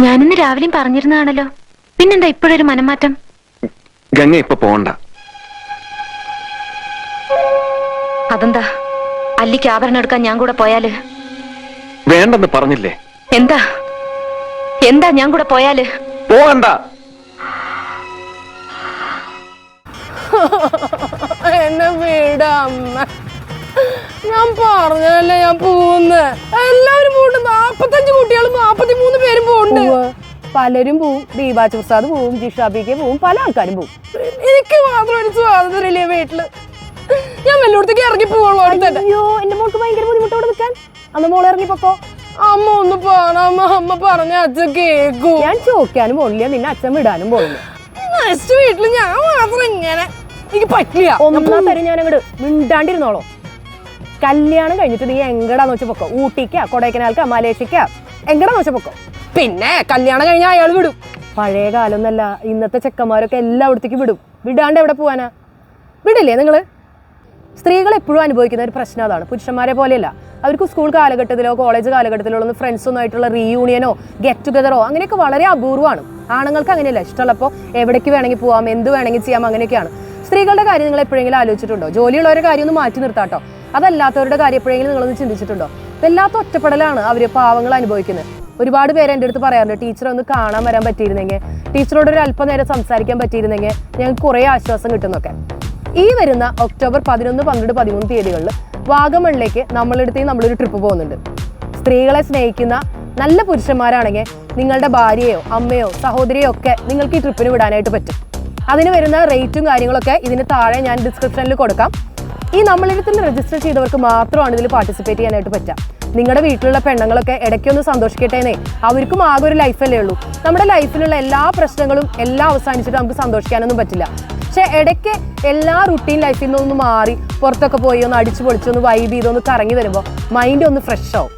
ഞാനിന്ന് രാവിലെയും പറഞ്ഞിരുന്നതാണല്ലോ, പിന്നെന്താ ഇപ്പോഴൊരു മനംമാറ്റം? ഗംഗ ഇപ്പൊ പോണ്ട. അതെന്താ? അല്ലിക്ക് ആഭരണം എടുക്കാൻ ഞാൻ കൂടെ പോയാല്? വേണ്ടെന്ന് പറഞ്ഞില്ലേ? എന്താ എന്താ ഞാൻ കൂടെ പോയാല്? പോകണ്ട. എന്നെ വീട അമ്മ, ഞാൻ പറഞ്ഞല്ലേ ഞാൻ പോകുന്ന. എല്ലാവരും പോണ്ട്, 45 കുട്ടികളും 43 പേരും പോണ്ട്. പലരും പോവും, ദീപാജ് പ്രസാദ് പോവും, ജിഷാബിക്ക് പോവും, പല ആൾക്കാരും പോവും. എനിക്ക് മാത്രം ഒരു സ്വാതന്ത്ര്യമില്ലേ വീട്ടില്? ഞാൻ വല്ലയിടത്തേക്ക് ഇറങ്ങി പോവുള്ളൂ. അയ്യോ, എന്റെ മോൾക്ക് ഭയങ്കര ബുദ്ധിമുട്ടോടെ നിൽക്കാൻ. അന്ന് മോള് ഇറങ്ങിപ്പോ അമ്മ ഒന്ന് പറ, അമ്മ പറഞ്ഞ അച്ഛൻ കേക്കൂ. ഞാൻ ചോദിക്കാനും പോണില്ല, നിന്നെ അച്ഛൻ വിടാനും പോണില്ല. വീട്ടില് ഞാൻ മാത്രം ഇങ്ങനെ എനിക്ക് പറ്റില്ല. ഒന്നാം തരം ഞാൻ അങ്ങോട്ട് മിണ്ടാണ്ടിരുന്നോളോ. കല്യാണം കഴിഞ്ഞിട്ട് നീ എങ്ങടാന്ന് വെച്ച പൊക്കോ, ഊട്ടിക്കാ കൊടൈക്കനാൽക്കാ മലേഷ്യക്കാ എങ്ങടാന്ന് വെച്ച പൊക്കോ. പിന്നെ കല്യാണം കഴിഞ്ഞാൽ അയാൾ വിടും. പഴയ കാലം എന്നല്ല, ഇന്നത്തെ ചെക്കന്മാരൊക്കെ എല്ലായിടത്തേക്കും വിടും. വിടാണ്ട് എവിടെ പോവാനാ? വിടില്ലേ നിങ്ങള്? സ്ത്രീകൾ എപ്പോഴും അനുഭവിക്കുന്ന ഒരു പ്രശ്നം അതാണ്. പുരുഷന്മാരെ പോലെയല്ല. അവർക്ക് സ്കൂൾ കാലഘട്ടത്തിലോ കോളേജ് കാലഘട്ടത്തിലോ ഒന്നും ഫ്രണ്ട്സൊന്നും ആയിട്ടുള്ള റീയൂണിയനോ ഗെറ്റ് ടുഗതറോ അങ്ങനെയൊക്കെ വളരെ അപൂർവമാണ്. ആണുങ്ങൾക്ക് അങ്ങനെയല്ല. ഇഷ്ടമുള്ളപ്പോൾ എവിടേക്ക് വേണമെങ്കിൽ പോവാം, എന്ത് വേണമെങ്കിൽ ചെയ്യാം, അങ്ങനെയൊക്കെയാണ്. സ്ത്രീകളുടെ കാര്യം നിങ്ങൾ എപ്പോഴെങ്കിലും ആലോചിച്ചിട്ടുണ്ടോ? ജോലിയുള്ളവരുടെ കാര്യം ഒന്ന് മാറ്റി നിർത്താട്ടോ. അതല്ലാത്തവരുടെ കാര്യം എപ്പോഴെങ്കിലും നിങ്ങളൊന്ന് ചിന്തിച്ചിട്ടുണ്ടോ? വല്ലാത്ത ഒറ്റപ്പെടലാണ് അവര് പാവങ്ങൾ അനുഭവിക്കുന്നത്. ഒരുപാട് പേര് എൻ്റെ അടുത്ത് പറയാറുണ്ട്, ടീച്ചറെ ഒന്ന് കാണാൻ വരാൻ പറ്റിയിരുന്നെങ്കിൽ, ടീച്ചറോട് ഒരു അല്പം നേരം സംസാരിക്കാൻ പറ്റിയിരുന്നെങ്കിൽ ഞങ്ങൾക്ക് കുറേ ആശ്വാസം കിട്ടുന്നൊക്കെ. ഈ വരുന്ന ഒക്ടോബർ 11, 12, 13 തീയതികളിൽ വാഗമണിലേക്ക് നമ്മളൊരു ട്രിപ്പ് പോകുന്നുണ്ട്. സ്ത്രീകളെ സ്നേഹിക്കുന്ന നല്ല പുരുഷന്മാരാണെങ്കിൽ നിങ്ങളുടെ ഭാര്യയോ അമ്മയോ സഹോദരിയോ ഒക്കെ നിങ്ങൾക്ക് ഈ ട്രിപ്പിന് വിടാനായിട്ട് പറ്റും. അതിന് വരുന്ന റേറ്റും കാര്യങ്ങളൊക്കെ ഇതിന് താഴെ ഞാൻ ഡിസ്ക്രിപ്ഷനിൽ കൊടുക്കാം. ഈ നമ്മളിടത്തിൽ രജിസ്റ്റർ ചെയ്തവർക്ക് മാത്രമാണ് ഇതിൽ പാർട്ടിസിപ്പേറ്റ് ചെയ്യാനായിട്ട് പറ്റുക. നിങ്ങളുടെ വീട്ടിലുള്ള പെണ്ണുങ്ങളൊക്കെ ഇടയ്ക്കൊന്ന് സന്തോഷിക്കട്ടേന്നേ. അവർക്കും ആകെ ഒരു ലൈഫല്ലേ ഉള്ളൂ. നമ്മുടെ ലൈഫിലുള്ള എല്ലാ പ്രശ്നങ്ങളും എല്ലാം അവസാനിച്ചിട്ട് നമുക്ക് സന്തോഷിക്കാനൊന്നും പറ്റില്ല. പക്ഷെ ഇടയ്ക്ക് എല്ലാ റുട്ടീൻ ലൈഫിൽ നിന്നൊന്ന് മാറി പുറത്തൊക്കെ പോയി ഒന്ന് അടിച്ചു പൊളിച്ചൊന്ന് വൈബ് ചെയ്തൊന്ന് കറങ്ങി വരുമ്പോൾ മൈൻഡ് ഒന്ന് ഫ്രഷ് ആവും.